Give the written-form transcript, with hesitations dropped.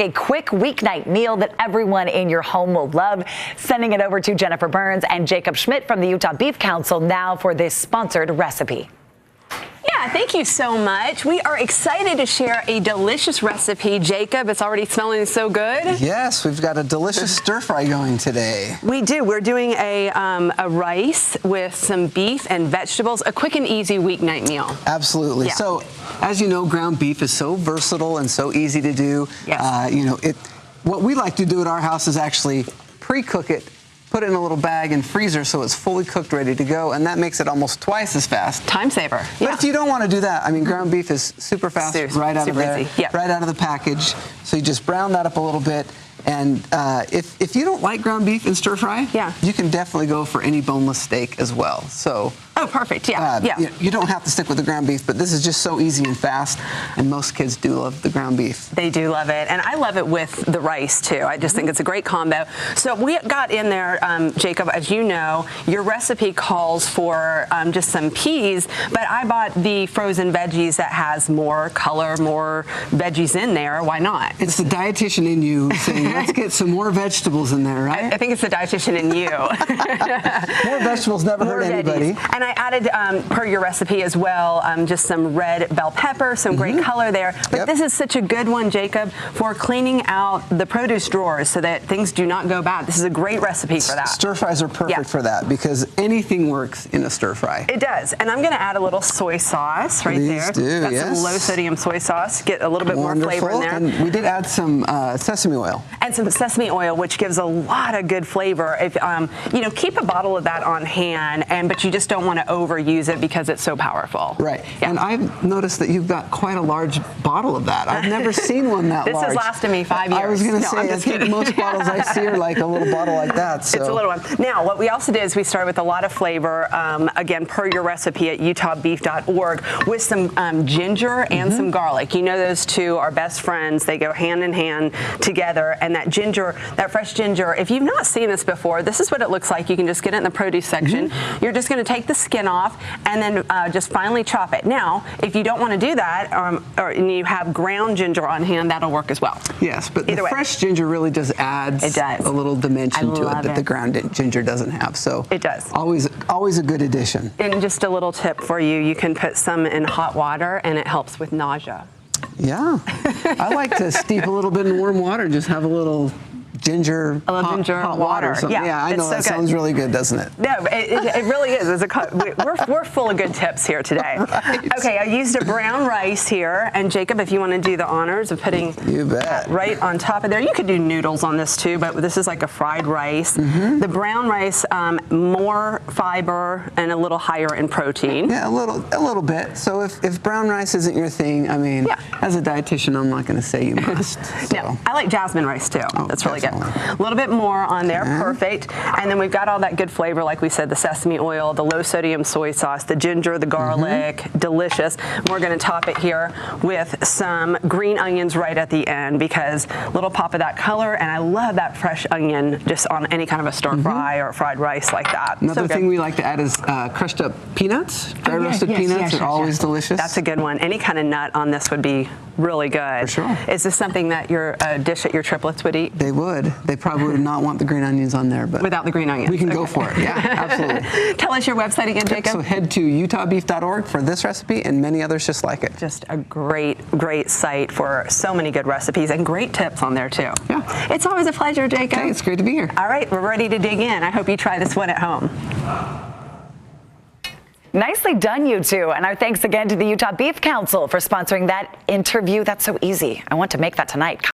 A quick weeknight meal that everyone in your home will love. Sending it over to Jennifer Burns and Jacob Schmidt from the Utah Beef Council now for this sponsored recipe. Yeah, thank you so much. We are excited to share a delicious recipe. Jacob, it's already smelling so good. Yes, we've got a delicious stir fry going today. We do. We're doing a rice with some beef and vegetables, a quick and easy weeknight meal. Absolutely. Yeah. So, as you know, ground beef is so versatile and so easy to do. Yes. What we like to do at our house is actually pre-cook it, put it in a little bag and freezer so it's fully cooked, ready to go, and that makes it almost twice as fast. Time saver. But Yeah. if you don't want to do that, I mean, ground beef is super fast, right out of there, right out of the package. So you just brown that up a little bit. And if you don't like ground beef in stir fry, you can definitely go for any boneless steak as well. So. Oh, perfect. Yeah. You don't have to stick with the ground beef, but this is just so easy and fast, and most kids do love the ground beef. They do love it, and I love it with the rice too. I just think it's a great combo. So we got in there, Jacob, as you know, your recipe calls for just some peas, but I bought the frozen veggies that has more color, more veggies in there. Why not? It's the dietitian in you saying, let's get some more vegetables in there, right? I think it's the dietitian in you. More vegetables never hurt anybody. And I added, per your recipe as well, just some red bell pepper, some great color there. But this is such a good one, Jacob, for cleaning out the produce drawers so that things do not go bad. This is a great recipe for that. Stir fries are perfect for that because anything works in a stir fry. It does. And I'm going to add a little soy sauce right there. That's some low sodium soy sauce. Get a little bit more flavor in there. And we did add some sesame oil. And some sesame oil, which gives a lot of good flavor. If keep a bottle of that on hand, but you just don't want to overuse it because it's so powerful. Right. Yeah. And I've noticed that you've got quite a large bottle of that. I've never seen one that large. This has lasted me 5 years. I was going to say, I think most bottles I see are like a little bottle like that. So. It's a little one. Now, what we also did is we started with a lot of flavor, again, per your recipe at utahbeef.org, with some ginger and some garlic. You know those two are best friends. They go hand in hand together. And that ginger, that fresh ginger, if you've not seen this before, this is what it looks like. You can just get it in the produce section. You're just going to take the skin off and then just finely chop it. Now, if you don't want to do that, or you have ground ginger on hand, that'll work as well. Yes, but the fresh ginger really just adds a little dimension to it that the ground ginger doesn't have. So it does. Always a good addition. And just a little tip for you, you can put some in hot water and it helps with nausea. Yeah. I like to steep a little bit in warm water and just have a little hot water. Yeah, I know that sounds really good, doesn't it? No, it really is. We're full of good tips here today. Right. Okay, I used a brown rice here, and Jacob, if you want to do the honors of putting right on top of there, you could do noodles on this too, but this is like a fried rice. The brown rice, more fiber and a little higher in protein. Yeah, a little bit. So if brown rice isn't your thing, I mean, as a dietitian, I'm not going to say you must. So. No, I like jasmine rice too. That's really good. A little bit more on there, perfect. And then we've got all that good flavor, like we said, the sesame oil, the low sodium soy sauce, the ginger, the garlic, delicious. We're going to top it here with some green onions right at the end because a little pop of that color, and I love that fresh onion just on any kind of a stir fry or fried rice like that. Another thing we like to add is crushed up peanuts. Dry roasted peanuts are always delicious. That's a good one. Any kind of nut on this would be really good. For sure. Is this something that your dish that your triplets would eat? They would. They probably would not want the green onions on there, but without the green onions, we can go for it. Yeah, absolutely. Tell us your website again, Jacob. So head to utahbeef.org for this recipe and many others just like it. Just a great site for so many good recipes and great tips on there too. Yeah. It's always a pleasure, Jacob. Hey, it's great to be here. All right, we're ready to dig in. I hope you try this one at home. Nicely done, you two. And our thanks again to the Utah Beef Council for sponsoring that interview. That's so easy. I want to make that tonight.